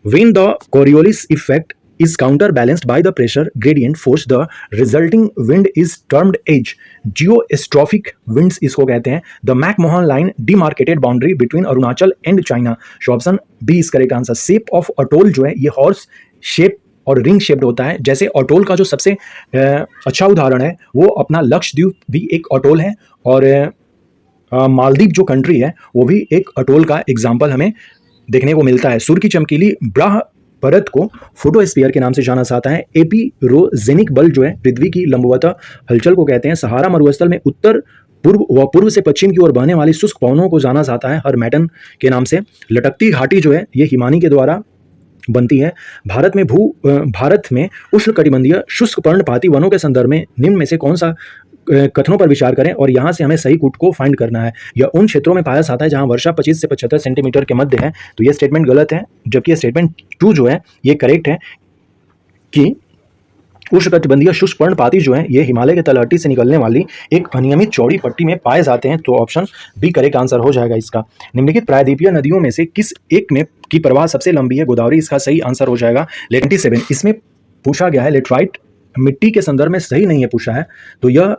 when the Coriolis effect is counterbalanced by the pressure gradient force the resulting wind is termed as geostrophic winds इसको कहते हैं। the McMahon line demarcated boundary between Arunachal and China। so option B is correct answer. Shape of atoll जो है ये horse shape और ring shaped होता है। जैसे अटोल का जो सबसे अच्छा उदाहरण है वो अपना लक्षद्वीप भी एक अटोल है, और मालदीव जो कंट्री है वो भी एक अटोल का एग्जाम्पल हमें देखने को मिलता है। सूर्य की चमकीली ब्राह परत को फोटोस्फीयर के नाम से जाना जाता है। एपिरोजेनिक बल जो है पृथ्वी की लंबवत हलचल को कहते हैं। सहारा मरुस्थल में उत्तर पूर्व व पूर्व से पश्चिम की ओर बहने वाली शुष्क पवनों को जाना जाता है हरमैटन के नाम से। लटकती घाटी जो है ये हिमानी के द्वारा बनती है। भारत में उष्णकटिबंधीय शुष्क पर्णपाती वनों के संदर्भ में निम्न में से कौन सा कथनों पर विचार करें, और यहाँ से हमें सही कूट को फाइंड करना है। यह उन क्षेत्रों में पाया जाता है जहाँ वर्षा 25 से 75 सेंटीमीटर के मध्य है। तो ये स्टेटमेंट गलत है, जबकि ये स्टेटमेंट 2 जो है ये करेक्ट है कि उष्णकटिबंधीय शुष्क पर्णपाती जो है ये हिमालय के तलहटी से निकलने वाली एक अनियमित चौड़ी पट्टी में पाए जाते हैं। तो ऑप्शन बी करेक्ट आंसर हो जाएगा इसका। निम्नलिखित प्रायद्वीपीय नदियों में से किस एक में की प्रवाह सबसे लंबी है? गोदावरी इसका सही आंसर हो जाएगा। 27 इसमें पूछा गया है लेटराइट मिट्टी के संदर्भ में सही नहीं है पूछा है, तो यह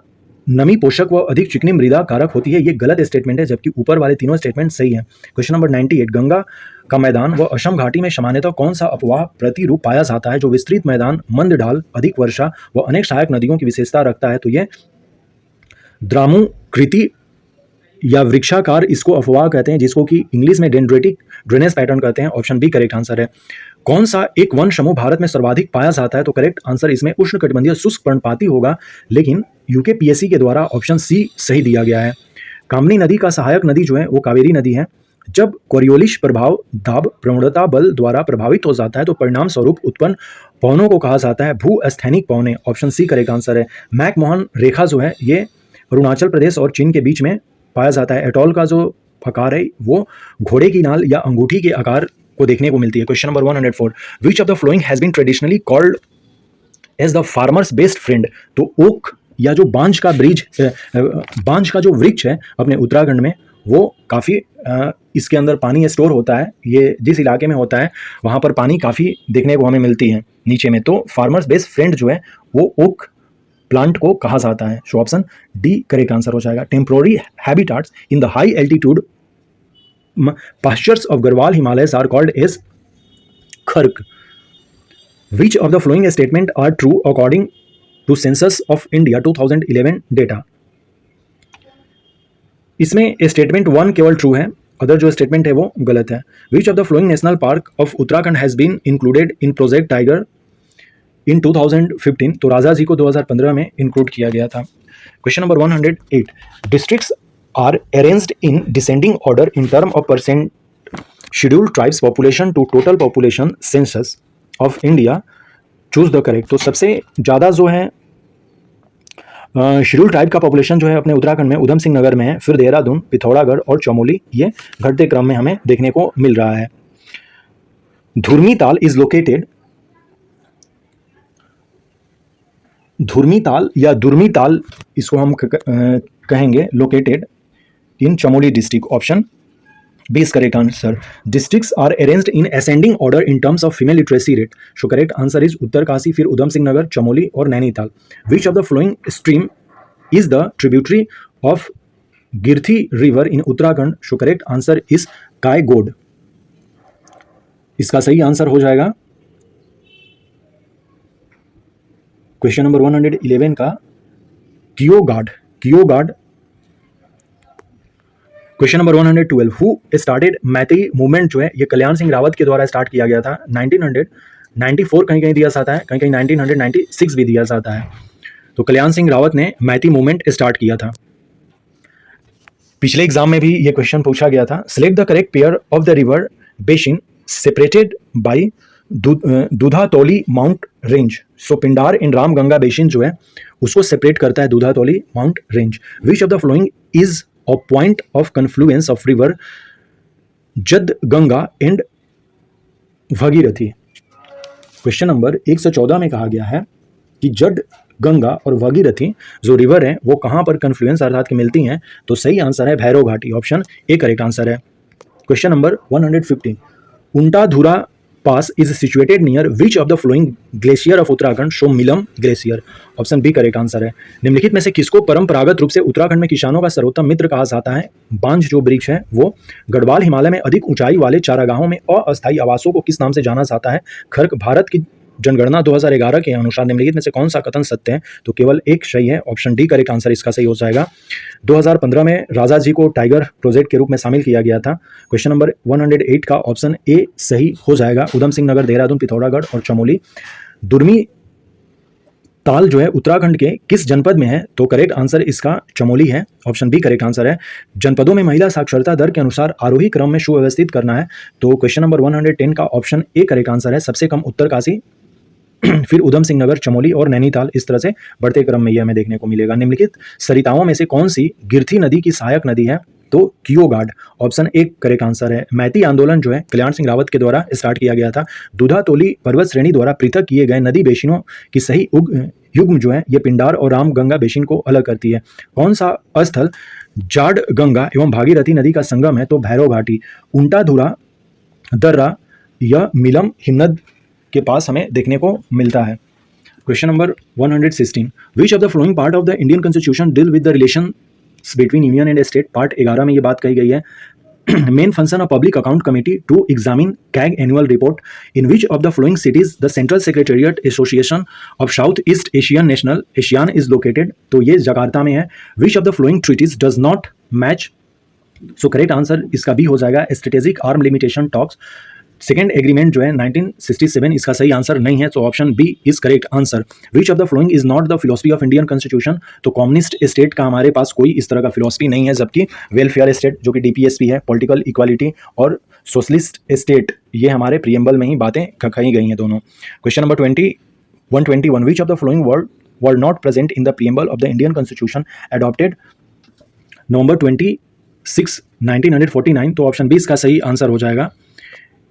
नमी पोषक व अधिक चिकनी मृदा कारक होती है। ये गलत स्टेटमेंट है, जबकि ऊपर वाले तीनों स्टेटमेंट सही है। क्वेश्चन नंबर 98 गंगा का मैदान व असम घाटी में सामान्यतः कौन सा अपवाह प्रतिरूप पाया जाता है जो विस्तृत मैदान, मंद ढाल, अधिक वर्षा व अनेक सहायक नदियों की विशेषता रखता है? तो ये द्रामुकृति या वृक्षाकार इसको अफवाह कहते हैं, जिसको कि इंग्लिश में डेंड्रेटिक ड्रेनेज पैटर्न कहते हैं। ऑप्शन बी करेक्ट आंसर है। कौन सा एक वन समूह भारत में सर्वाधिक पाया जाता है? तो करेक्ट आंसर इसमें उष्णकटिबंधीय शुष्क पर्णपाती होगा, लेकिन यूकेपीएससी के द्वारा ऑप्शन सी सही दिया गया है। कामनी नदी का सहायक नदी जो है वो कावेरी नदी है। जब कोरियोलिस प्रभाव दाब प्रवणता बल द्वारा प्रभावित हो जाता है तो परिणाम स्वरूप उत्पन्न पवनों को कहा जाता है भूस्थैनिक पवने। ऑप्शन सी करेक्ट आंसर है। मैकमोहन रेखा जो है ये अरुणाचल प्रदेश और चीन के बीच में पाया जाता है। एटॉल का जो आकार है वो घोड़े की नाल या अंगूठी के आकार को देखने को मिलती है। Question number 104, which of the following has been traditionally called as the farmers best friend? तो ओक या जो बांज का जो वृक्ष है अपने उत्तराखंड में वो काफ़ी इसके अंदर पानी स्टोर होता है। ये जिस इलाके में होता है वहाँ पर पानी काफ़ी देखने को हमें मिलती है नीचे में, तो फार्मर्स बेस्ट फ्रेंड जो है वो ओक प्लांट को कहा जाता है। सो ऑप्शन डी करेक्ट आंसर हो जाएगा। Temporary habitats in the high altitude pastures of Garhwal Himalayas are called as Khark. Which of the following statement are true according to Census of India 2011 data? इसमें statement 1 केवल true है, other जो statement है वो गलत है। Which of the following national park of Uttarakhand has been included in Project Tiger in 2015? तो राजा जी को 2015 में इंक्लूड किया गया था। Question number 108, districts are arranged in descending order in term of percent scheduled tribes population to total population census of India. Choose the correct। तो सबसे ज़्यादा जो है शेड्यूल ट्राइब का पॉपुलेशन जो है अपने उत्तराखंड में उधम सिंह नगर में है, फिर देहरादून, पिथौरागढ़ और चमोली, ये घटते क्रम में हमें देखने को मिल रहा है। धुर्मीताल इज लोकेटेड, धुर्मीताल या दुर्मीताल इसको हम कहेंगे, located in Chamoli district. Option B is correct answer. Districts are arranged in ascending order in terms of female literacy rate. So correct answer is Uttarkashi, फिर उधम सिंह नगर, चमोली और Nainital. Which of the following stream is the tributary of Girthi river in Uttarakhand? So correct answer is Kaygod. इसका सही answer हो जाएगा question number 111 का Kiogad. Kiogad. Question number 112, who started Maiti movement जो है ये कल्याण सिंह रावत के द्वारा स्टार्ट किया गया था। 1994 कहीं कहीं दिया जाता है, कहीं कहीं 1996 भी दिया जाता है। तो कल्याण सिंह रावत ने मैती मूवमेंट स्टार्ट किया था। पिछले एग्जाम में भी ये क्वेश्चन पूछा गया था। Select the correct pair of the river basin separated by Dudhatoli mount range. So Pindar in Ramganga basin जो है उसको सेपरेट करता है Dudhatoli mount range. Which of the following is a point of confluence of river Jadganga and Bhagirathi? Question number 114 में कहा गया है कि जड गंगा और भगीरथी जो रिवर हैं वो कहाँ पर कन्फ्लुएंस अर्थात कि मिलती हैं? तो सही आंसर है Bhairav Ghati. Option A correct answer है। Question number 115, Untadhura pass is situated near which of the following glacier of Uttarakhand? So Milam glacier. Option B correct answer है। निम्नलिखित में से किसको परंपरागत रूप से उत्तराखंड में किसानों का सर्वोत्तम मित्र कहा जाता है? बांज जो वृक्ष है वो। गढ़वाल हिमालय में अधिक ऊंचाई वाले चारागाहों में अस्थायी आवासों को किस नाम से जाना जाता है? खर्क। भारत की जनगणना 2011 के अनुसार निम्नलिखित में से कौन सा कथन सत्य है? तो केवल एक सही है। ऑप्शन डी करेक्ट आंसर इसका सही हो जाएगा। 2015 में राजा जी को टाइगर प्रोजेक्ट के रूप में शामिल किया गया था। क्वेश्चन नंबर 108 का ऑप्शन ए सही हो जाएगा। उधम सिंह नगर, देहरादून, पिथौरागढ़ और चमोली। दुर्मी ताल जो है उत्तराखंड के किस जनपद में है? तो करेक्ट आंसर इसका चमोली है। ऑप्शन बी करेक्ट आंसर है। जनपदों में महिला साक्षरता दर के अनुसार आरोही क्रम में सुव्यवस्थित करना है। तो क्वेश्चन नंबर 110 का ऑप्शन ए करेक्ट आंसर है। सबसे कम उत्तरकाशी, फिर उधम सिंह नगर, चमोली और नैनीताल, इस तरह से बढ़ते क्रम में यह हमें देखने को मिलेगा। निम्नलिखित सरिताओं में से कौन सी गिरथी नदी की सहायक नदी है? तो कियोगाड। ऑप्शन ए करेक्ट आंसर है। मैती आंदोलन जो है कल्याण सिंह रावत के द्वारा स्टार्ट किया गया था। दूधातोली पर्वत श्रेणी द्वारा पृथक किए गए नदी बेसिनों की सही युग्म जो है ये पिंडार और रामगंगा बेसिन को अलग करती है। कौन सा स्थल जाड गंगा एवं भागीरथी नदी का संगम है? तो भैरव घाटी। उंटाधुरा दर्रा यह मिलम हिमनद के पास हमें देखने को मिलता है। Question number 116, which of the following part of the Indian constitution deal with the relation between union and state? Part 11 में ये बात कही गई है। Main function of public account committee to examine CAG annual report. In which of the following cities the central secretariat association of south east Asian nation ASEAN is located? तो ये Jakarta में है। Which of the flowing treaties does not match? So correct answer इसका भी हो जाएगा। Strategic arm limitation talks second agreement जो है 1967, इसका सही आंसर नहीं है, तो option B is correct answer. Which of the following is not the philosophy of Indian constitution, तो कम्युनिस्ट स्टेट का हमारे पास कोई इस तरह का फिलोसफी नहीं है, जबकि वेलफेयर स्टेट जो कि डीपीएसपी है, पॉलिटिकल इक्वालिटी और सोशलिस्ट स्टेट, ये हमारे प्रियम्बल में ही बातें कही गई हैं दोनों। Question number 121, which of the following word were not present in the preamble of the Indian constitution adopted November 26, 1949, तो ऑप्शन बी इसका सही आंसर हो जाएगा।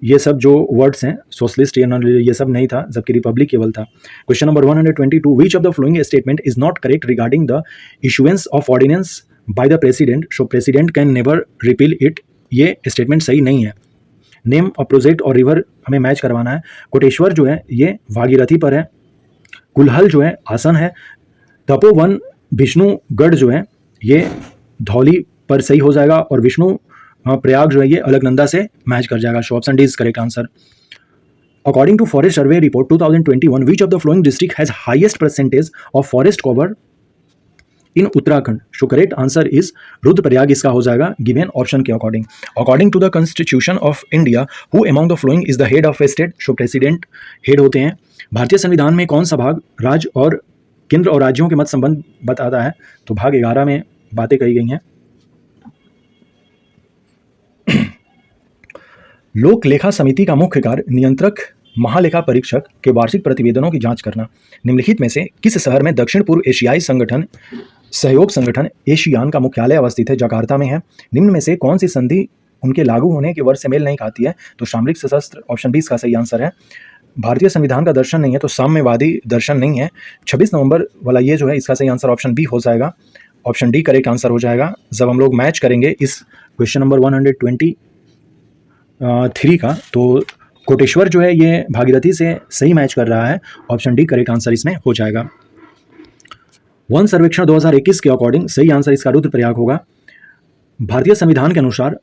ये सब जो वर्ड्स हैं सोशलिस्ट ये सब नहीं था, जबकि रिपब्लिक केवल था। Question number 122, which of the following statement is not correct regarding the issuance of ordinance by the president, so president can never repeal it, ये स्टेटमेंट सही नहीं है। नेम ऑफ प्रोजेक्ट और रिवर हमें मैच करवाना है। कोटेश्वर जो है ये भागीरथी पर है, कुल्हल जो है आसन है, तपोवन विष्णुगढ़ जो है ये धौली पर सही हो जाएगा, और विष्णु प्रयाग जो है ये अलकनंदा से मैच कर जाएगा, so option D is correct answer. According to forest survey report 2021, which of the following district has highest percentage of forest cover in Uttarakhand, so correct answer is Rudraprayag, इसका हो जाएगा गिवन ऑप्शन के according. According to the constitution of India, who among the following is the head of a state, so president head होते हैं। भारतीय संविधान में कौन सा भाग राज्य और केंद्र और राज्यों के मध्य संबंध बताता है, तो भाग 11 में बातें कही गई हैं। लोक लेखा समिति का मुख्य कार्य नियंत्रक महालेखा परीक्षक के वार्षिक प्रतिवेदनों की जांच करना। निम्नलिखित में से किस शहर में दक्षिण पूर्व एशियाई संगठन सहयोग संगठन एशियान का मुख्यालय अवस्थित है, जकार्ता में है। निम्न में से कौन सी संधि उनके लागू होने के वर्ष से मेल नहीं खाती है, तो सामरिक सशस्त्र, ऑप्शन बी इसका सही आंसर है। भारतीय संविधान का दर्शन नहीं है, तो साम्यवादी दर्शन नहीं है। 26 नवंबर वाला ये जो है इसका सही आंसर ऑप्शन बी हो जाएगा, ऑप्शन डी करेक्ट आंसर हो जाएगा। जब हम लोग मैच करेंगे इस क्वेश्चन नंबर 123 का, तो कोटेश्वर जो है ये भागीरथी से सही मैच कर रहा है, ऑप्शन डी करेक्ट आंसर इसमें हो जाएगा। वन सर्वेक्षण 2021 के अकॉर्डिंग सही आंसर इसका रुद्रप्रयाग होगा। भारतीय संविधान के अनुसार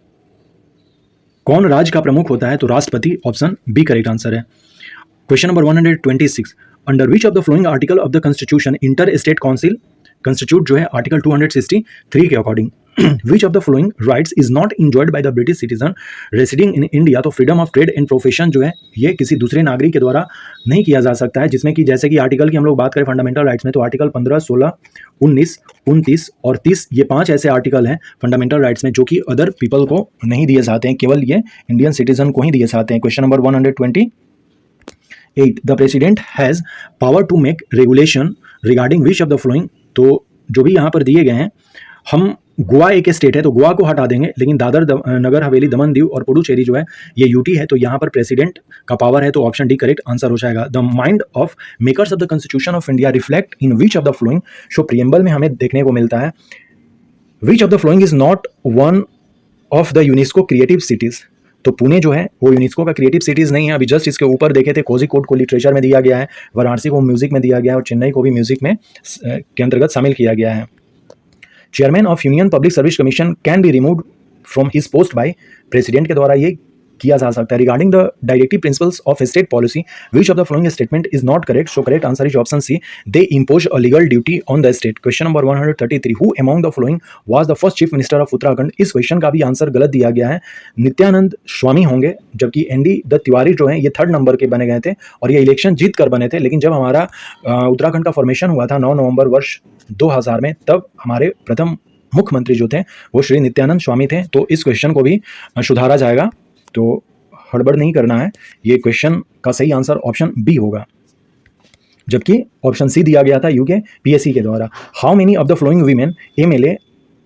कौन राज्य का प्रमुख होता है, तो राष्ट्रपति, ऑप्शन बी करेक्ट आंसर है। Question number 126, under which of the following article of the constitution inter state council constitute जो है आर्टिकल 263 के according which of the following rights is not enjoyed by the British citizen residing in India, तो freedom of trade and profession जो है ये किसी दूसरे नागरिक के द्वारा नहीं किया जा सकता है, जिसमें कि जैसे कि आर्टिकल की हम लोग बात करें फंडामेंटल राइट्स में, तो आर्टिकल 15, 16, 19, 29 और 30 ये 5 ऐसे आर्टिकल हैं फंडामेंटल राइट्स में जो कि अदर पीपल को नहीं दिए जाते हैं, केवल ये इंडियन सिटीजन को ही दिए जाते हैं। Question number 128, the president has power to make regulation regarding which of the following, तो जो भी यहाँ पर दिए गए हैं, हम गोवा एक स्टेट है तो गोवा को हटा देंगे, लेकिन दादर नगर हवेली दमन दीव और पुडुचेरी जो है ये यूटी है, तो यहाँ पर प्रेसिडेंट का पावर है, तो ऑप्शन डी करेक्ट आंसर हो जाएगा। The mind of makers of the constitution of India reflect in which of the flowing, so preamble में हमें देखने को मिलता है which of the following is not one of the UNESCO creative cities, तो पुणे जो है वो यूनेस्को का क्रिएटिव सिटीज़ नहीं है। अभी जस्ट इसके ऊपर देखे थे, कोझिकोड को लिटरेचर में दिया गया है, वाराणसी को म्यूजिक में दिया गया है और चेन्नई को भी म्यूजिक में के अंतर्गत शामिल किया गया है। Chairman of union public service commission can be removed from his post by president के द्वारा ये किया जा सकता है। Regarding the directive principles of state policy which of the following statement is not correct, so correct answer is option C, they impose a legal duty on the state. Question number 133, who among the following was the first chief minister of Uttarakhand, इस question का भी answer गलत दिया गया है, नित्यानंद स्वामी होंगे, जबकि ND Dutt Tiwari जो है ये 3rd नंबर के बने गए थे और ये इलेक्शन जीत कर बने थे, लेकिन जब हमारा उत्तराखंड का फॉर्मेशन हुआ था 9 नवंबर वर्ष 2000 में, तब हमारे प्रथम मुख्यमंत्री जो थे वो श्री नित्यानंद स्वामी थे, तो इस क्वेश्चन को भी सुधारा जाएगा, तो हड़बड़ नहीं करना है। ये क्वेश्चन का सही आंसर ऑप्शन बी होगा, जबकि ऑप्शन सी दिया गया था यूके पीएससी के द्वारा। How many of the following women MLA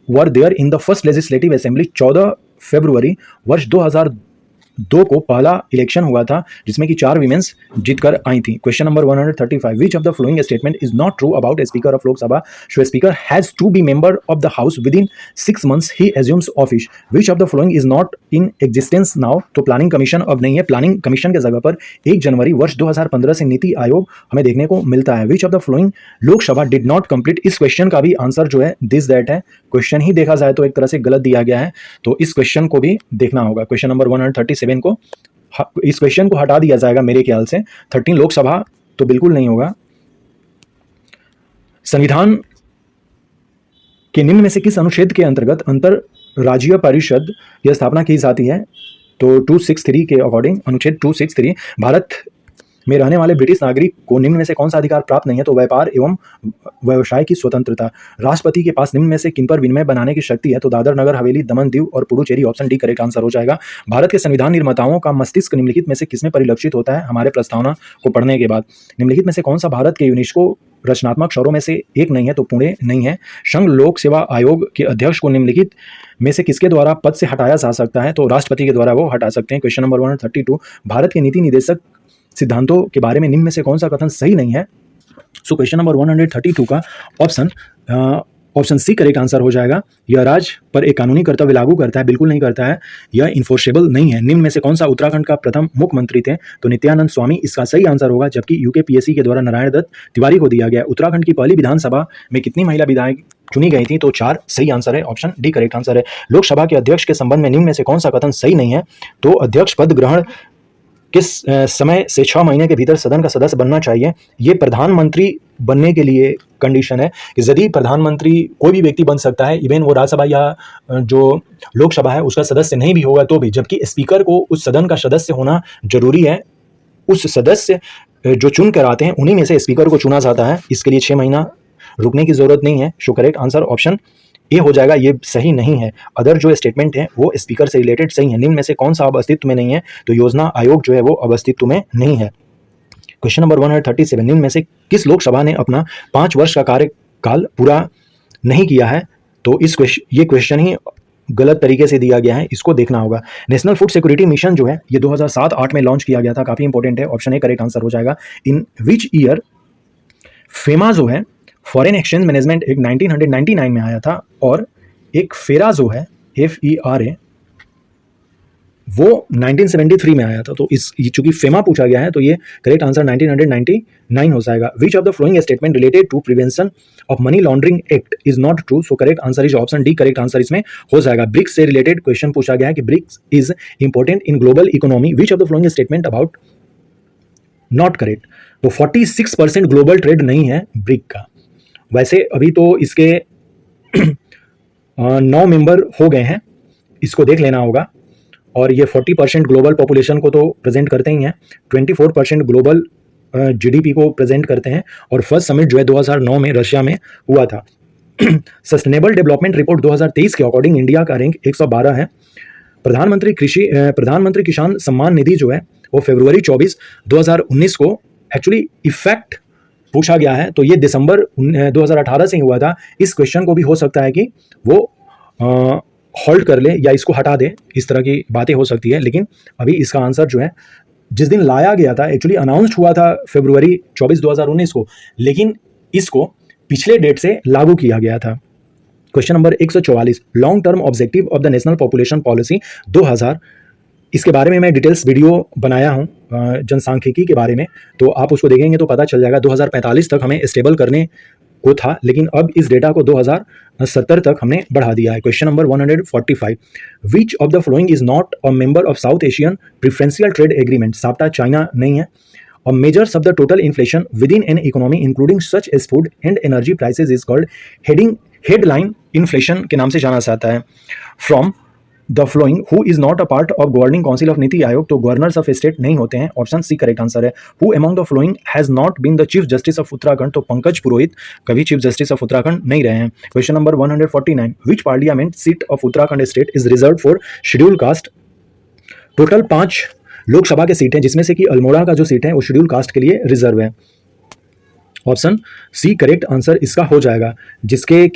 were there in the first legislative assembly, 14 फरवरी वर्ष 2002 को पहला इलेक्शन हुआ था जिसमें कि 4 वीमेंस जीतकर आई थी। Question number 135, which of the following statement is not true about speaker of Lok Sabha, so speaker has to be member of the house within 6 months he assumes office, which of the following is not in existence now, तो planning commission अब नहीं है, planning commission के जगह पर 1 जनवरी वर्ष 2015 से नीति आयोग हमें देखने को मिलता है। Which of the flowing Lok Sabha did not complete, इस क्वेश्चन का भी आंसर जो है दिस दैट है, क्वेश्चन ही देखा जाए तो एक तरह से गलत दिया गया है, तो इस क्वेश्चन को भी देखना होगा। क्वेश्चन नंबर 137 को, इस क्वेश्चन को हटा दिया जाएगा मेरे ख्याल से, 13 लोकसभा तो बिल्कुल नहीं होगा। संविधान के निम्न में से किस अनुच्छेद के अंतर्गत अंतर राज्यीय परिषद की स्थापना की जाती है, तो 263 के अकॉर्डिंग, अनुच्छेद 263, भारत में रहने वाले ब्रिटिश नागरिक को निम्न में से कौन सा अधिकार प्राप्त नहीं है? तो व्यापार एवं व्यवसाय की स्वतंत्रता। राष्ट्रपति के पास निम्न में से किन पर विनिमय बनाने की शक्ति है? तो दादर नगर हवेली, दमन दीव और Puducherry. Option D correct answer हो जाएगा। भारत के संविधान निर्माताओं का मस्तिष्क निम्नलिखित में से किसमें परिलक्षित होता है? हमारे प्रस्तावना को पढ़ने के बाद निम्नलिखित में से कौन सा भारत के यूनेस्को रचनात्मक शहरों में से एक नहीं है? तो पुणे नहीं है। संघ लोक सेवा आयोग के अध्यक्ष को निम्नलिखित में से किसके द्वारा पद से हटाया जा सकता है? तो राष्ट्रपति के द्वारा वो हटा सकते हैं। क्वेश्चन नंबर 132, भारत के नीति निदेशक सिद्धांतों के बारे में निम्न में से कौन सा कथन सही नहीं है? सो क्वेश्चन नंबर 132 का ऑप्शन सी करेक्ट आंसर हो जाएगा। यह राज्य पर एक कानूनी कर्तव्य लागू करता है? बिल्कुल नहीं करता है, यह इन्फोर्सेबल नहीं है। निम्न में से कौन सा उत्तराखंड का प्रथम मुख्यमंत्री थे? तो नित्यानंद स्वामी इसका सही आंसर होगा, जबकि यूकेपीएससी के द्वारा नारायण दत्त तिवारी को दिया गया। उत्तराखंड की पहली विधानसभा में कितनी महिला विधायक चुनी गई थी? तो 4 सही आंसर है। ऑप्शन डी करेक्ट आंसर है। लोकसभा के अध्यक्ष के संबंध में निम्न में से कौन सा कथन सही नहीं है? तो अध्यक्ष पद ग्रहण किस समय से 6 महीने के भीतर सदन का सदस्य बनना चाहिए? ये प्रधानमंत्री बनने के लिए कंडीशन है कि यदि प्रधानमंत्री कोई भी व्यक्ति बन सकता है, इवन वो राज्यसभा या जो लोकसभा है उसका सदस्य नहीं भी होगा तो भी, जबकि स्पीकर को उस सदन का सदस्य होना जरूरी है। उस सदस्य जो चुन कर आते हैं उन्हीं में से स्पीकर को चुना जाता है। इसके लिए 6 महीना रुकने की जरूरत नहीं है। So correct answer option A हो जाएगा। ये सही नहीं है। अदर जो स्टेटमेंट है वो स्पीकर से रिलेटेड सही है। निम्न में से कौन सा अब अस्तित्व में नहीं है? तो योजना आयोग जो है वो अब अस्तित्व में नहीं है। क्वेश्चन नंबर 137, निम्न में से किस लोकसभा ने अपना 5 वर्ष का कार्यकाल पूरा नहीं किया है? तो ये क्वेश्चन ही गलत तरीके से दिया गया है, इसको देखना होगा। नेशनल फूड सिक्योरिटी मिशन जो है ये 2007-8 में लॉन्च किया गया था, काफी इंपॉर्टेंट है। ऑप्शन ए करेक्ट आंसर हो जाएगा। इन विच ईयर फेमा जो है फॉरेन एक्सचेंज मैनेजमेंट एक 1999 में आया था, और एक फेरा जो है FERA वो 1973 में आया था। तो इस चूंकि फेमा पूछा गया है तो ये करेक्ट आंसर 1999 हो जाएगा। Which of the following statement related to prevention of money laundering act is not true? So correct answer is option D correct answer इसमें हो जाएगा। ब्रिक्स से रिलेटेड क्वेश्चन पूछा गया है कि BRICS is important in global economy. Which of the following statement about not correct? तो 46% global trade नहीं है ब्रिक का। वैसे अभी तो इसके 9 मेंबर हो गए हैं, इसको देख लेना होगा। और ये 40% ग्लोबल पॉपुलेशन को तो प्रेजेंट करते ही हैं, 24% ग्लोबल GDP को प्रेजेंट करते हैं। और फर्स्ट समिट जो है 2009 में रशिया में हुआ था। सस्टेनेबल डेवलपमेंट रिपोर्ट 2023 के अकॉर्डिंग इंडिया का रैंक 112 है। प्रधानमंत्री किसान सम्मान निधि जो है वो फरवरी 24, 2019 को एक्चुअली इफेक्ट पूछा गया है, तो ये दिसंबर 2018 से ही हुआ था। इस क्वेश्चन को भी हो सकता है कि वो होल्ड कर ले या इसको हटा दे, इस तरह की बातें हो सकती है। लेकिन अभी इसका आंसर जो है जिस दिन लाया गया था, एक्चुअली अनाउंस्ड हुआ था फरवरी 24, 2019 को, लेकिन इसको पिछले डेट से लागू किया गया था। Question number 144, long term objective of the national population policy 2000, इसके बारे में मैं डिटेल्स वीडियो बनाया हूं जनसांख्यिकी के बारे में, तो आप उसको देखेंगे तो पता चल जाएगा। 2045 तक हमें स्टेबल करने को था, लेकिन अब इस डेटा को 2070 तक हमने बढ़ा दिया है। Question number 145, which of the following is not a member of South Asian preferential trade agreement? SAPTA China नहीं है। और measures of the total inflation within an economy including such as food and energy prices is called headline inflation के नाम से जाना जाता है। From the following who is not a part of governing council of NITI Aayog? तो governors of state नहीं होते हैं। ऑप्शन सी करेक्ट आंसर है। Who among the following has not been the chief justice of Uttarakhand? तो पंकज पुरोहित कभी चीफ जस्टिस ऑफ उत्तराखंड नहीं रहे हैं। Question number 149, which parliament seat of Uttarakhand state is reserve for schedule caste? Total 5 Lok Sabha के seat हैं, जिसमें से कि अल्मोड़ा का जो सीट है वो शेड्यूल कास्ट के लिए रिजर्व है। ऑप्शन सी करेक्ट आंसर इसका हो जाएगा, जिसके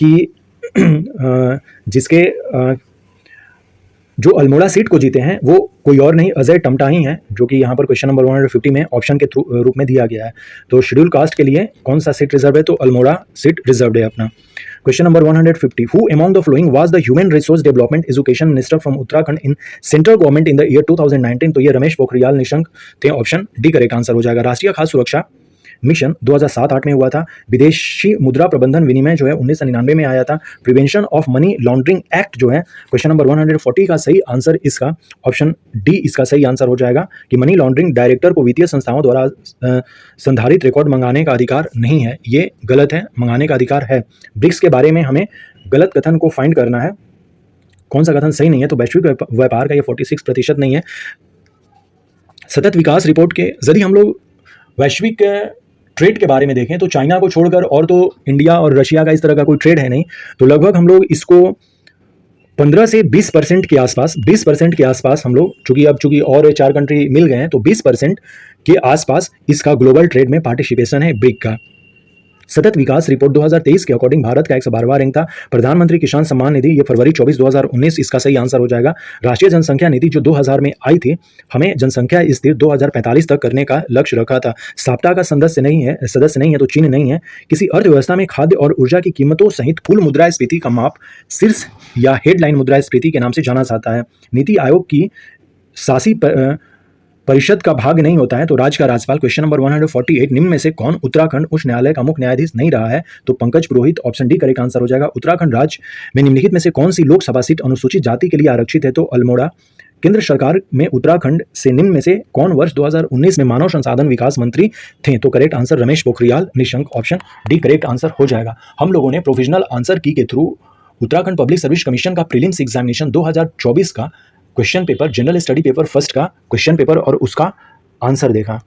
जो अल्मोड़ा सीट को जीते हैं वो कोई और नहीं, अजय टमटा ही हैं, जो कि यहाँ पर क्वेश्चन नंबर 150 में ऑप्शन के रूप में दिया गया है। तो शेड्यूल कास्ट के लिए कौन सा सीट रिजर्व है? तो अल्मोड़ा सीट रिजर्व है अपना। Question number 150, who among the following was the human resource development education minister from Uttarakhand in central government in the year 2019? तो ये रमेश पोखरियाल निशंक थे। ऑप्शन डी करेक्ट आंसर हो जाएगा। राष्ट्रीय खाद्य सुरक्षा मिशन 2007-8 में हुआ था। विदेशी मुद्रा प्रबंधन विनिमय जो है 1999 में आया था। Prevention of money laundering act जो है क्वेश्चन नंबर 140 का सही आंसर इसका ऑप्शन डी इसका सही आंसर हो जाएगा कि मनी लॉन्ड्रिंग डायरेक्टर को वित्तीय संस्थाओं द्वारा संधारित रिकॉर्ड मंगाने का अधिकार नहीं है। ये गलत है, मंगाने का अधिकार है। ब्रिक्स के बारे में हमें गलत कथन को फाइंड करना है। कौन सा कथन सही नहीं है, तो वैश्विक व्यापार का ये 46% नहीं है। सतत विकास रिपोर्ट के जरिए हम लोग वैश्विक ट्रेड के बारे में देखें तो चाइना को छोड़कर और तो इंडिया और रशिया का इस तरह का कोई ट्रेड है नहीं, तो लगभग हम लोग इसको 15 से 20% के आसपास, 20% के आसपास हम लोग, चूंकि और 4 कंट्री मिल गए हैं, तो 20% के आसपास इसका ग्लोबल ट्रेड में पार्टिसिपेशन है ब्रिक का। सतत विकास रिपोर्ट 2023 के अकॉर्डिंग भारत का 112वां रैंक था। प्रधानमंत्री किसान सम्मान निधि ये फरवरी 24 2019 इसका सही आंसर हो जाएगा। राष्ट्रीय जनसंख्या निधि जो 2000 में आई थी, हमें जनसंख्या स्थिर 2045 तक करने का लक्ष्य रखा था। साप्ताह का सदस्य नहीं है तो चिन्ह नहीं है। किसी अर्थव्यवस्था में खाद्य और ऊर्जा की कीमतों सहित कुल मुद्रास्फीति का माप शीर्ष या हेडलाइन मुद्रास्फीति के नाम से जाना जाता है। नीति आयोग की शासी परिषद का भाग नहीं होता है तो राज्य का राज्यपाल। क्वेश्चन नंबर 148, निम्न में से कौन उत्तराखंड उच्च न्यायालय का मुख्य न्यायाधीश नहीं रहा है, तो पंकज पुरोहित। ऑप्शन डी करेक्ट आंसर हो जाएगा। उत्तराखंड राज्य में निम्नलिखित में से कौन सी लोकसभा सीट अनुसूचित जाति के लिए आरक्षित है, तो अल्मोड़ा। केंद्र सरकार में उत्तराखंड से निम्न में से कौन वर्ष 2019 में मानव संसाधन विकास मंत्री थे, तो correct answer Ramesh Pokhriyal Nishank. Option D correct answer हो जाएगा। हम लोगों ने प्रोविजनल आंसर की के through Uttarakhand public service commission का प्रीलिम्स एग्जामिनेशन 2024 का question paper, general study paper first का क्वेश्चन पेपर और उसका आंसर देखा।